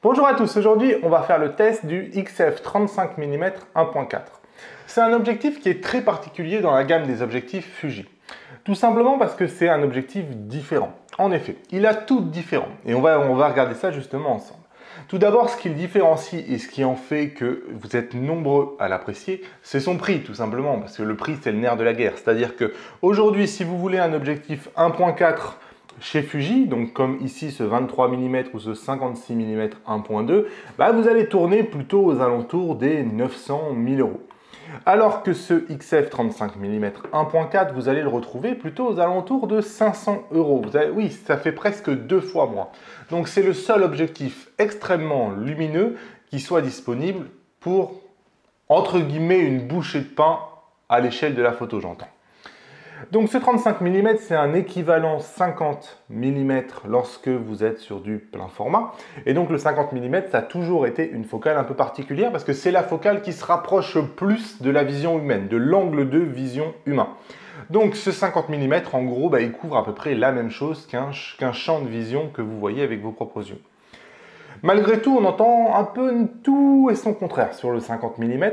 Bonjour à tous, aujourd'hui on va faire le test du XF 35 mm 1.4. C'est un objectif qui est très particulier dans la gamme des objectifs Fuji. Tout simplement parce que c'est un objectif différent. En effet, il a tout différent et on va regarder ça justement ensemble. Tout d'abord, ce qui le différencie et ce qui en fait que vous êtes nombreux à l'apprécier, c'est son prix tout simplement, parce que le prix c'est le nerf de la guerre. C'est-à-dire que aujourd'hui, si vous voulez un objectif 1.4 chez Fuji, donc comme ici ce 23 mm ou ce 56 mm 1.2, vous allez tourner plutôt aux alentours des 900 000 euros. Alors que ce XF 35 mm 1.4, vous allez le retrouver plutôt aux alentours de 500 euros. Oui, ça fait presque 2 fois moins. Donc c'est le seul objectif extrêmement lumineux qui soit disponible pour, entre guillemets, une bouchée de pain à l'échelle de la photo, j'entends. Donc ce 35 mm, c'est un équivalent 50 mm lorsque vous êtes sur du plein format. Et donc le 50 mm, ça a toujours été une focale un peu particulière parce que c'est la focale qui se rapproche plus de la vision humaine, de l'angle de vision humain. Donc ce 50 mm, en gros, il couvre à peu près la même chose qu'un champ de vision que vous voyez avec vos propres yeux. Malgré tout, on entend un peu tout et son contraire sur le 50 mm.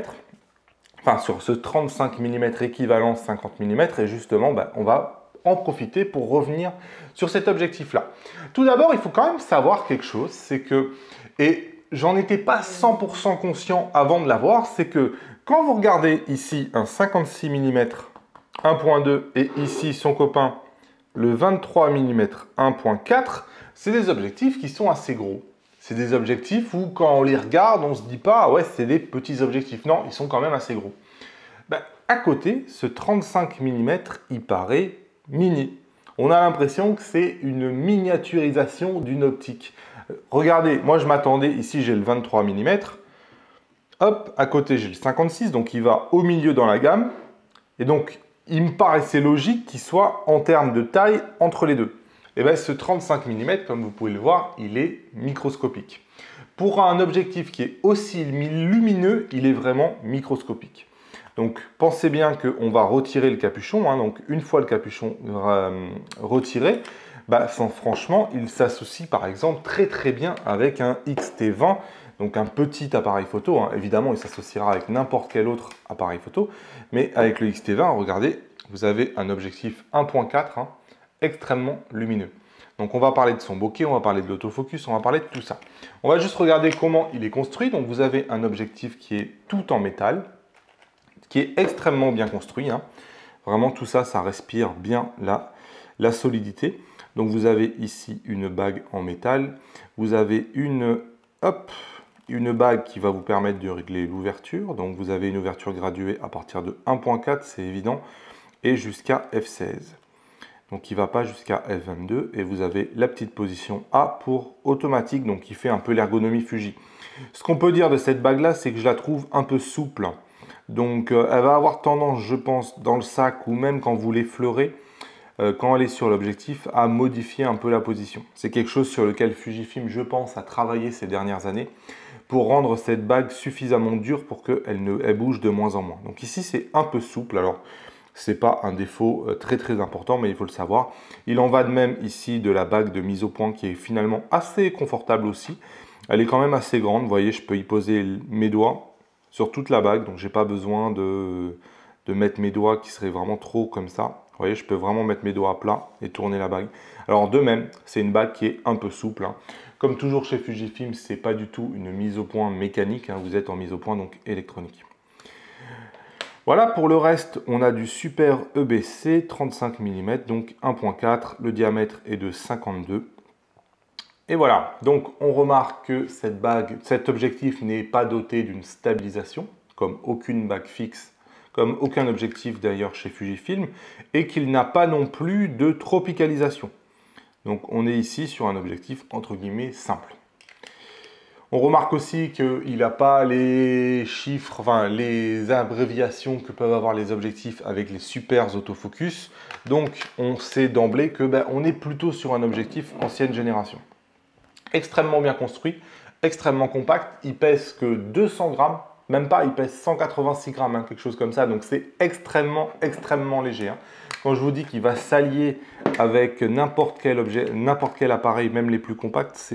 Enfin, sur ce 35 mm équivalent 50 mm, et justement, on va en profiter pour revenir sur cet objectif-là. Tout d'abord, il faut quand même savoir quelque chose, c'est que, et j'en étais pas 100% conscient avant de l'avoir, c'est que quand vous regardez ici un 56 mm 1.2 et ici son copain, le 23 mm 1.4, c'est des objectifs qui sont assez gros. C'est des objectifs où, quand on les regarde, on ne se dit pas ah « ouais, c'est des petits objectifs ». Non, ils sont quand même assez gros. À côté, ce 35 mm, il paraît mini. On a l'impression que c'est une miniaturisation d'une optique. Regardez, moi je m'attendais, ici j'ai le 23 mm. Hop, à côté j'ai le 56, donc il va au milieu dans la gamme. Et donc, il me paraissait logique qu'il soit en termes de taille entre les deux. Et bien, ce 35 mm, comme vous pouvez le voir, il est microscopique. Pour un objectif qui est aussi lumineux, il est vraiment microscopique. Donc, pensez bien qu'on va retirer le capuchon. Donc, une fois le capuchon retiré, franchement, il s'associe par exemple très bien avec un X-T20, donc un petit appareil photo. Évidemment, il s'associera avec n'importe quel autre appareil photo. Mais avec le X-T20, regardez, vous avez un objectif 1.4 extrêmement lumineux. Donc on va parler de son bokeh, on va parler de l'autofocus, on va parler de tout ça. On va juste regarder comment il est construit. Donc vous avez un objectif qui est tout en métal, qui est extrêmement bien construit. Vraiment tout ça, ça respire bien la solidité. Donc vous avez ici une bague en métal, vous avez une bague qui va vous permettre de régler l'ouverture. Donc vous avez une ouverture graduée à partir de 1.4, c'est évident, et jusqu'à F16. Donc il ne va pas jusqu'à F22 et vous avez la petite position A pour automatique, donc qui fait un peu l'ergonomie Fuji. Ce qu'on peut dire de cette bague là, c'est que je la trouve un peu souple. Donc elle va avoir tendance, je pense, dans le sac ou même quand vous l'effleurez, quand elle est sur l'objectif, à modifier un peu la position. C'est quelque chose sur lequel Fujifilm, je pense, a travaillé ces dernières années pour rendre cette bague suffisamment dure pour qu'elle bouge de moins en moins. Donc ici, c'est un peu souple. Alors, ce n'est pas un défaut très important, mais il faut le savoir. Il en va de même ici de la bague de mise au point qui est finalement assez confortable aussi. Elle est quand même assez grande. Vous voyez, je peux y poser mes doigts sur toute la bague. Donc, je n'ai pas besoin de mettre mes doigts qui seraient vraiment trop comme ça. Vous voyez, je peux vraiment mettre mes doigts à plat et tourner la bague. Alors, de même, c'est une bague qui est un peu souple. Comme toujours chez Fujifilm, ce n'est pas du tout une mise au point mécanique. Vous êtes en mise au point donc électronique. Voilà, pour le reste, on a du Super EBC 35 mm, donc 1.4, le diamètre est de 52. Et voilà, donc on remarque que cet objectif n'est pas doté d'une stabilisation, comme aucune bague fixe, comme aucun objectif d'ailleurs chez Fujifilm, et qu'il n'a pas non plus de tropicalisation. Donc on est ici sur un objectif entre guillemets simple. On remarque aussi qu'il n'a pas les chiffres, les abréviations que peuvent avoir les objectifs avec les super autofocus. Donc, on sait d'emblée que on est plutôt sur un objectif ancienne génération. Extrêmement bien construit, extrêmement compact. Il pèse que 200 grammes, même pas, il pèse 186 grammes, quelque chose comme ça. Donc, c'est extrêmement léger. Quand je vous dis qu'il va s'allier avec n'importe quel appareil, même les plus compacts,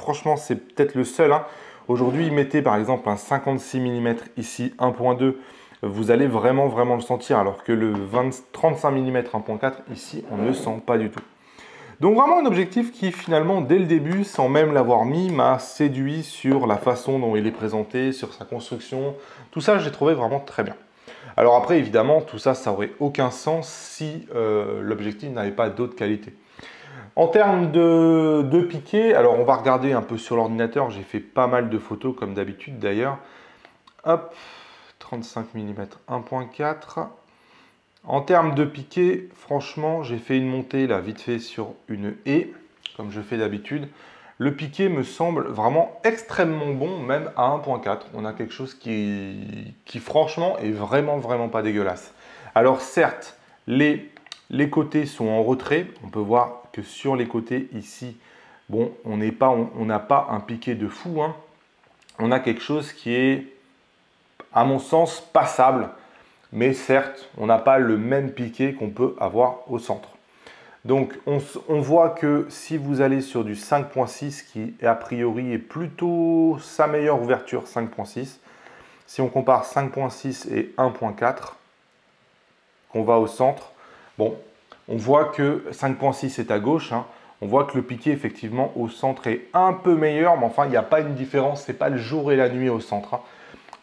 franchement, c'est peut-être le seul. Hein. Aujourd'hui, mettez par exemple un 56 mm ici, 1.2, vous allez vraiment le sentir, alors que le 35 mm 1.4, ici, on ne le sent pas du tout. Donc vraiment un objectif qui finalement, dès le début, sans même l'avoir mis, m'a séduit sur la façon dont il est présenté, sur sa construction. Tout ça, j'ai trouvé vraiment très bien. Alors après, évidemment, tout ça, ça n'aurait aucun sens si l'objectif n'avait pas d'autres qualités. En termes de piqué, alors on va regarder un peu sur l'ordinateur, j'ai fait pas mal de photos comme d'habitude d'ailleurs. Hop, 35 mm 1.4. En termes de piqué, franchement, j'ai fait une montée là vite fait sur une haie, comme je fais d'habitude. Le piqué me semble vraiment extrêmement bon, même à 1.4. On a quelque chose qui franchement est vraiment pas dégueulasse. Alors certes, les côtés sont en retrait. On peut voir que sur les côtés ici, bon, on n'a pas un piqué de fou. Hein. On a quelque chose qui est, à mon sens, passable. Mais certes, on n'a pas le même piqué qu'on peut avoir au centre. Donc on voit que si vous allez sur du 5.6 qui a priori est plutôt sa meilleure ouverture 5.6, si on compare 5.6 et 1.4 qu'on va au centre, bon, on voit que 5.6 est à gauche, hein, on voit que le piqué effectivement au centre est un peu meilleur, mais enfin il n'y a pas une différence, c'est pas le jour et la nuit au centre. Hein.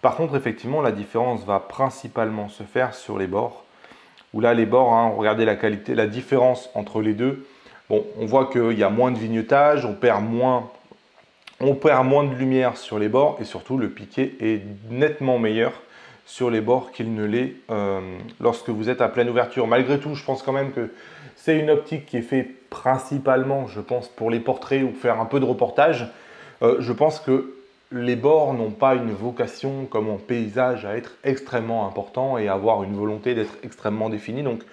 Par contre effectivement la différence va principalement se faire sur les bords. Où là, les bords, hein, regardez la qualité, la différence entre les deux. Bon, on voit qu'il y a moins de vignettage, on perd moins de lumière sur les bords et surtout le piqué est nettement meilleur sur les bords qu'il ne l'est lorsque vous êtes à pleine ouverture. Malgré tout, je pense quand même que c'est une optique qui est faite principalement, je pense, pour les portraits ou faire un peu de reportage. Je pense que les bords n'ont pas une vocation comme en paysage à être extrêmement important et avoir une volonté d'être extrêmement définie. Donc,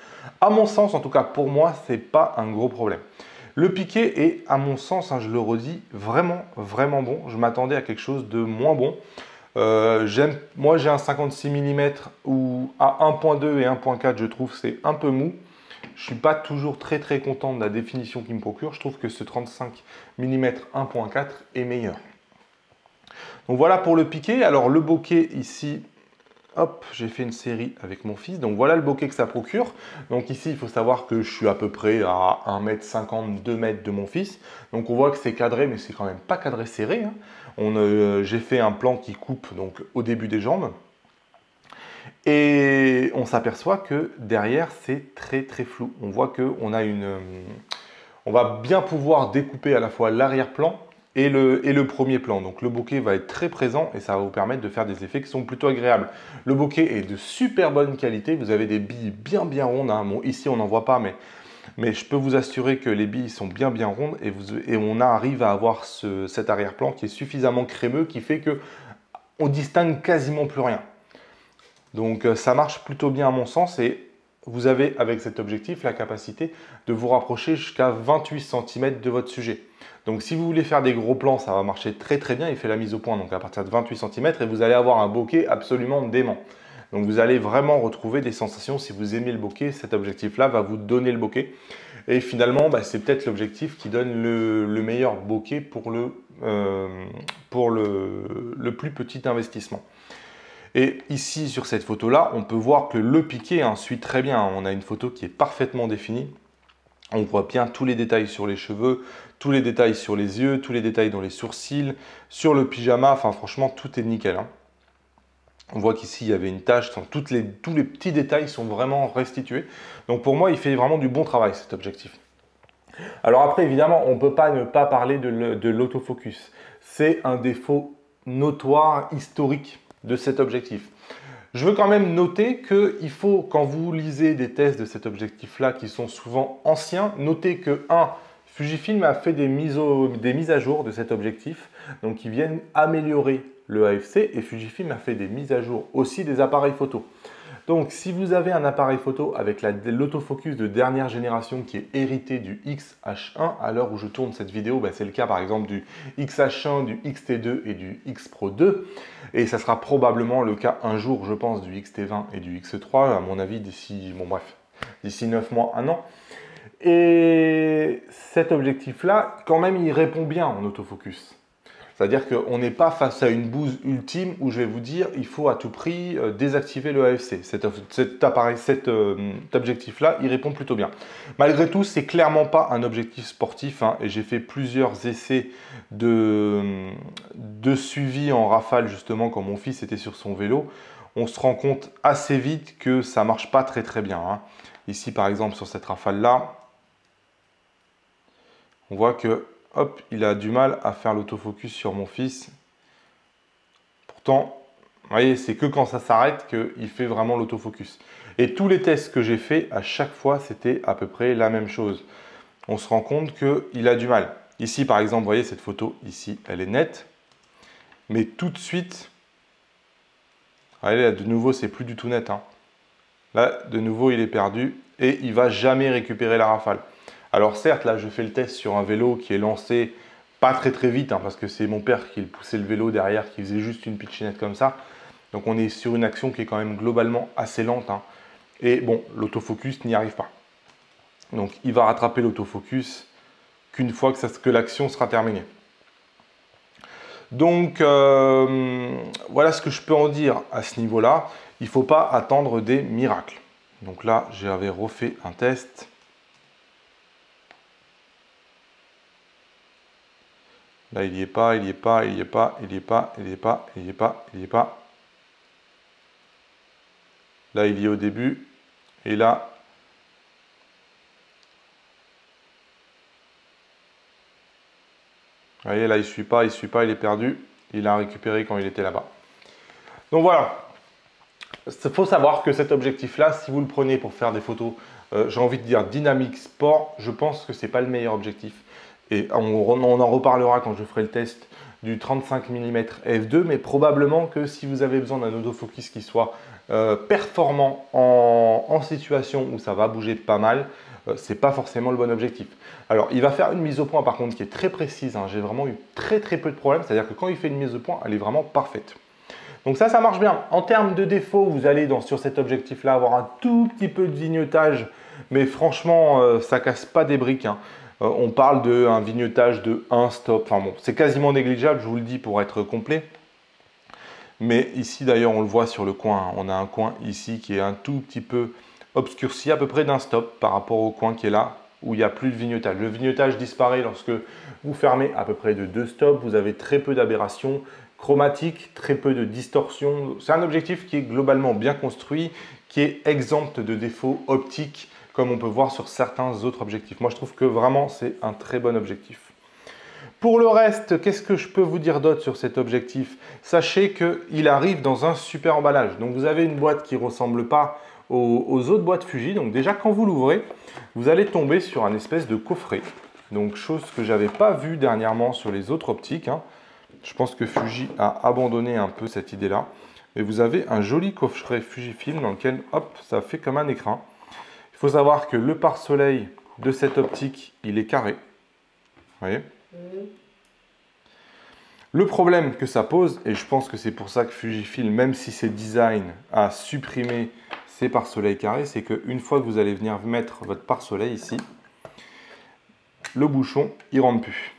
à mon sens, en tout cas pour moi, ce n'est pas un gros problème. Le piqué est, à mon sens, hein, je le redis, vraiment bon. Je m'attendais à quelque chose de moins bon. Moi, j'ai un 56 mm où à 1.2 et 1.4, je trouve c'est un peu mou. Je ne suis pas toujours très content de la définition qu'il me procure. Je trouve que ce 35 mm 1.4 est meilleur. Donc voilà pour le piqué. Alors le bokeh ici, hop, j'ai fait une série avec mon fils. Donc voilà le bokeh que ça procure. Donc ici, il faut savoir que je suis à peu près à 1m50, 2 m de mon fils. Donc on voit que c'est cadré, mais c'est quand même pas cadré serré. Hein. J'ai fait un plan qui coupe donc au début des jambes. Et on s'aperçoit que derrière, c'est très flou. On voit qu'on a on va bien pouvoir découper à la fois l'arrière-plan et le premier plan. Donc le bokeh va être très présent et ça va vous permettre de faire des effets qui sont plutôt agréables. Le bokeh est de super bonne qualité. Vous avez des billes bien rondes. Hein. Bon, ici, on n'en voit pas, mais je peux vous assurer que les billes sont bien rondes et on arrive à avoir cet arrière-plan qui est suffisamment crémeux qui fait que on distingue quasiment plus rien. Donc ça marche plutôt bien à mon sens et vous avez avec cet objectif la capacité de vous rapprocher jusqu'à 28 cm de votre sujet. Donc si vous voulez faire des gros plans, ça va marcher très bien. Il fait la mise au point donc à partir de 28 cm et vous allez avoir un bokeh absolument dément. Donc vous allez vraiment retrouver des sensations. Si vous aimez le bokeh, cet objectif-là va vous donner le bokeh. Et finalement, c'est peut-être l'objectif qui donne le meilleur bokeh pour le plus petit investissement. Et ici, sur cette photo-là, on peut voir que le piqué suit très bien. On a une photo qui est parfaitement définie. On voit bien tous les détails sur les cheveux, tous les détails sur les yeux, tous les détails dans les sourcils, sur le pyjama. Enfin, franchement, tout est nickel. Hein. On voit qu'ici, il y avait une tache. Tous les petits détails sont vraiment restitués. Donc, pour moi, il fait vraiment du bon travail, cet objectif. Alors après, évidemment, on ne peut pas ne pas parler de l'autofocus. C'est un défaut notoire, historique de cet objectif. Je veux quand même noter qu'il faut, quand vous lisez des tests de cet objectif-là qui sont souvent anciens, noter que Fujifilm a fait des mises à jour de cet objectif, donc qui viennent améliorer le AFC, et Fujifilm a fait des mises à jour aussi des appareils photo. Donc si vous avez un appareil photo avec l'autofocus de dernière génération qui est hérité du X-H1, à l'heure où je tourne cette vidéo, c'est le cas par exemple du X-H1, du X-T2 et du X Pro 2. Et ça sera probablement le cas un jour, je pense, du X-T20 et du X3, à mon avis, d'ici 9 mois, 1 an. Et cet objectif-là, quand même, il répond bien en autofocus. C'est-à-dire qu'on n'est pas face à une bouse ultime où je vais vous dire il faut à tout prix désactiver le AFC. Cet objectif-là, il répond plutôt bien. Malgré tout, c'est clairement pas un objectif sportif, hein, et j'ai fait plusieurs essais de suivi en rafale, justement, quand mon fils était sur son vélo. On se rend compte assez vite que ça ne marche pas très bien, hein. Ici, par exemple, sur cette rafale-là, on voit que hop, il a du mal à faire l'autofocus sur mon fils. Pourtant, vous voyez, c'est que quand ça s'arrête qu'il fait vraiment l'autofocus. Et tous les tests que j'ai faits, à chaque fois, c'était à peu près la même chose. On se rend compte qu'il a du mal. Ici, par exemple, vous voyez, cette photo, ici, elle est nette. Mais tout de suite, allez, là, de nouveau, c'est plus du tout net, hein. Là, de nouveau, il est perdu et il ne va jamais récupérer la rafale. Alors certes, là, je fais le test sur un vélo qui est lancé pas très vite, hein, parce que c'est mon père qui poussait le vélo derrière, qui faisait juste une pitchinette comme ça. Donc on est sur une action qui est quand même globalement assez lente, hein. Et bon, l'autofocus n'y arrive pas. Donc il va rattraper l'autofocus qu'une fois que l'action sera terminée. Donc voilà ce que je peux en dire à ce niveau-là. Il ne faut pas attendre des miracles. Donc là, j'avais refait un test. Là, il n'y est pas, il n'y est pas, il n'y est pas, il n'y est pas, il n'y est pas, il n'y est pas, il n'y est pas. Là, il y est au début. Et là, vous voyez, là, il ne suit pas, il est perdu. Il a récupéré quand il était là-bas. Donc voilà. Il faut savoir que cet objectif-là, si vous le prenez pour faire des photos, j'ai envie de dire dynamique sport, je pense que ce n'est pas le meilleur objectif. Et on en reparlera quand je ferai le test du 35 mm f2, mais probablement que si vous avez besoin d'un autofocus qui soit performant en situation où ça va bouger pas mal, ce n'est pas forcément le bon objectif. Alors, il va faire une mise au point par contre qui est très précise, hein. J'ai vraiment eu très peu de problèmes, c'est-à-dire que quand il fait une mise au point, elle est vraiment parfaite. Donc ça marche bien. En termes de défauts, vous allez sur cet objectif-là avoir un tout petit peu de vignettage, mais franchement, ça casse pas des briques, hein. On parle d'un vignettage de 1 stop. Enfin bon, c'est quasiment négligeable, je vous le dis, pour être complet. Mais ici, d'ailleurs, on le voit sur le coin, hein. On a un coin ici qui est un tout petit peu obscurci, à peu près d'un stop par rapport au coin qui est là, où il n'y a plus de vignettage. Le vignettage disparaît lorsque vous fermez à peu près de 2 stops. Vous avez très peu d'aberrations chromatique, très peu de distorsion. C'est un objectif qui est globalement bien construit, qui est exempt de défauts optiques, comme on peut voir sur certains autres objectifs. Moi, je trouve que vraiment, c'est un très bon objectif. Pour le reste, qu'est-ce que je peux vous dire d'autre sur cet objectif? Sachez qu'il arrive dans un super emballage. Donc, vous avez une boîte qui ne ressemble pas aux autres boîtes Fuji. Donc, déjà, quand vous l'ouvrez, vous allez tomber sur un espèce de coffret. Donc, chose que je n'avais pas vue dernièrement sur les autres optiques, hein. Je pense que Fuji a abandonné un peu cette idée-là. Et vous avez un joli coffret Fujifilm dans lequel, hop, ça fait comme un écran. Il faut savoir que le pare-soleil de cette optique, il est carré. Vous voyez ? Le problème que ça pose, et je pense que c'est pour ça que Fujifilm, même si c'est design, a supprimé ces pare-soleils carrés, c'est qu'une fois que vous allez venir mettre votre pare-soleil ici, le bouchon, il ne rentre plus.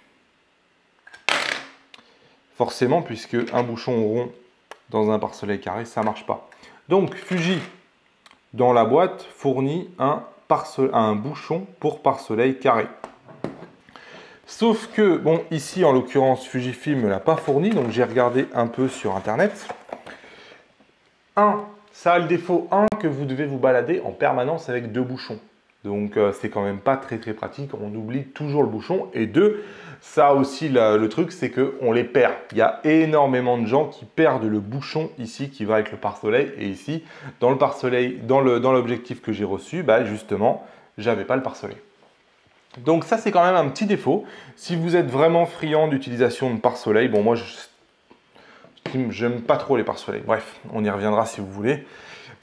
Forcément, puisque un bouchon rond dans un pare-soleil carré, ça ne marche pas. Donc, Fuji, dans la boîte, fournit un bouchon pour pare-soleil carré. Sauf que, bon, ici, en l'occurrence, Fujifilm ne l'a pas fourni, donc j'ai regardé un peu sur Internet. Ça a le défaut, que vous devez vous balader en permanence avec 2 bouchons. Donc, c'est quand même pas très pratique, on oublie toujours le bouchon. Et 2, ça aussi, le truc, c'est qu'on les perd. Il y a énormément de gens qui perdent le bouchon ici qui va avec le pare-soleil. Et ici, dans le pare-soleil, dans l'objectif que j'ai reçu, bah, justement, j'avais pas le pare-soleil. Donc ça, c'est quand même un petit défaut. Si vous êtes vraiment friand d'utilisation de pare-soleil, bon, moi, j'aime pas trop les pare-soleil. Bref, on y reviendra si vous voulez.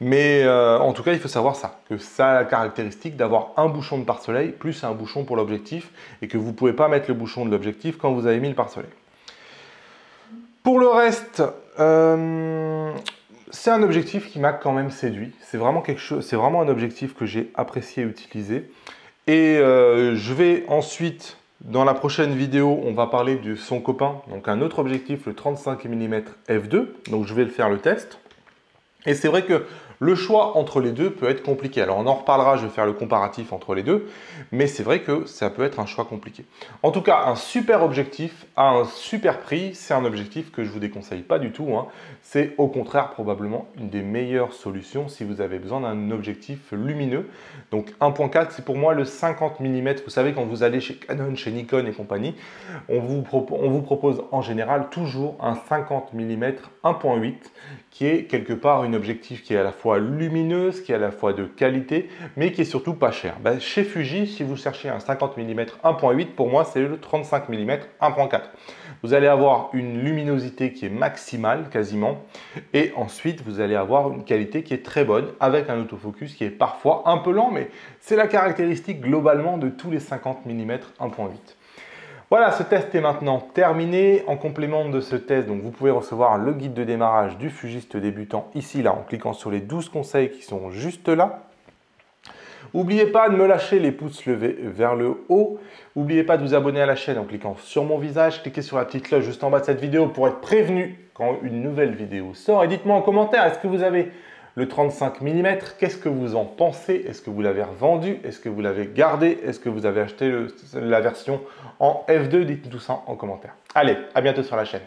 Mais en tout cas, il faut savoir ça, que ça a la caractéristique d'avoir un bouchon de pare-soleil plus un bouchon pour l'objectif et que vous ne pouvez pas mettre le bouchon de l'objectif quand vous avez mis le pare-soleil. Pour le reste, c'est un objectif qui m'a quand même séduit. C'est vraiment un objectif que j'ai apprécié utiliser. Et je vais ensuite, dans la prochaine vidéo, on va parler de son copain, donc un autre objectif, le 35 mm f2. Donc je vais le faire le test. Et c'est vrai que le choix entre les deux peut être compliqué. Alors on en reparlera, je vais faire le comparatif entre les deux, mais c'est vrai que ça peut être un choix compliqué. En tout cas, un super objectif à un super prix, c'est un objectif que je ne vous déconseille pas du tout, hein. C'est au contraire probablement une des meilleures solutions si vous avez besoin d'un objectif lumineux. Donc 1.4, c'est pour moi le 50 mm. Vous savez, quand vous allez chez Canon, chez Nikon et compagnie, on vous propose en général toujours un 50 mm 1.8 qui est quelque part un objectif qui est à la fois lumineuse, qui est à la fois de qualité, mais qui est surtout pas cher. Ben, chez Fuji, si vous cherchez un 50 mm 1.8, pour moi, c'est le 35 mm 1.4. Vous allez avoir une luminosité qui est maximale quasiment, et ensuite vous allez avoir une qualité qui est très bonne, avec un autofocus qui est parfois un peu lent, mais c'est la caractéristique globalement de tous les 50 mm 1.8. Voilà, ce test est maintenant terminé. En complément de ce test, donc vous pouvez recevoir le guide de démarrage du fugiste débutant ici, là, en cliquant sur les 12 conseils qui sont juste là. N'oubliez pas de me lâcher les pouces levés vers le haut. N'oubliez pas de vous abonner à la chaîne en cliquant sur mon visage. Cliquez sur la petite cloche juste en bas de cette vidéo pour être prévenu quand une nouvelle vidéo sort. Et dites-moi en commentaire, est-ce que vous avez le 35 mm, qu'est-ce que vous en pensez? Est-ce que vous l'avez revendu? Est-ce que vous l'avez gardé? Est-ce que vous avez acheté la version en f2? Dites tout ça en commentaire. Allez, à bientôt sur la chaîne.